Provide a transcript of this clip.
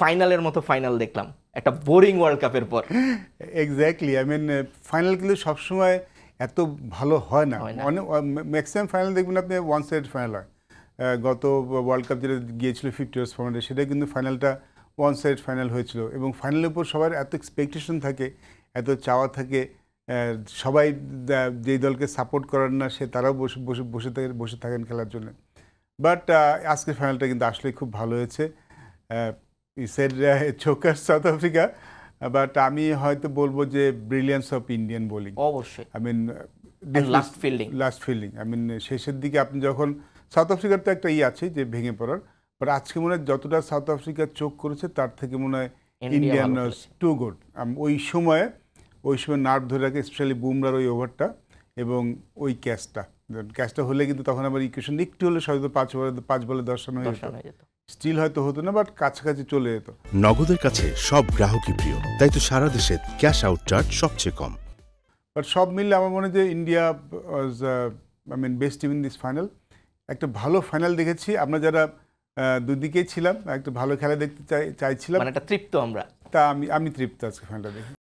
ফাইনালের মতো ফাইনাল দেখলাম একটা বোরিং ওয়ার্ল্ড কাপের পর। এক্স্যাক্টলি, আই মিন ফাইনাল কিন্তু সবসময় এত ভালো হয় না। হয় না। অনেক ম্যাক্সিমাম ফাইনাল দেখবেন আপনি ওয়ান সাইড ফাইনাল হয়। গত ওয়ার্ল্ড কাপ যেটা গিয়েছিল 50 ইয়ার্স ফর্মেটে, সেটা কিন্তু ফাইনালটা ওয়ান সাইড ফাইনাল হয়েছিল। এবং ফাইনালের উপর সবার এত এক্সপেকটেশন থাকে, এত চাওয়া থাকে, সবাই যেই দলকে সাপোর্ট করেন না সে তারাও বসে থাকেন খেলার জন্য। বাট আজকের ফাইনালটা কিন্তু আসলে খুব ভালো হয়েছে। ইসের চোকার সাউথ আফ্রিকা, বাট আমি হয়তো বলবো যে ব্রিলিয়ান্স অফ ইন্ডিয়ান বোলিং। অবশ্যই। I mean last fielding I mean শেষের দিকে আপনি যখন সাউথ আফ্রিকার তো একটা আছে যে ভেঙে পড়ার, বাট আজকে মনে হয় যতটা সাউথ আফ্রিকা চোখ করেছে তার থেকে মনে হয় ইন্ডিয়ান টু গুড। ওই সময় নার্ভ ধরে রাখে, স্পেশালি বুমরার ওই ওভারটা এবং ওই ক্যাচটা হলে কিন্তু তখন আবার ইকুয়েশন একটু হলে হয়তো 5 বলে 10 রান হয়ে যেত। স্টিল হয়তো হতো না, বাট কাছাকাছি চলে যেত। নগদের কাছে সব গ্রাহকই প্রিয়, তাই তো সারা দেশে ক্যাশ আউট চার্জ সবচেয়ে কম। বাট সব মিললে আমার মনে হয় যে India was best team in this final. একটা ভালো ফাইনাল দেখেছি আমরা যারা দুদিকেই ছিলাম, একটা ভালো খেলা দেখতে চাইছিলাম। মানে একটা তৃপ্ত আমরা। তা আমি তৃপ্ত আজকে ফাইনালটা দেখে।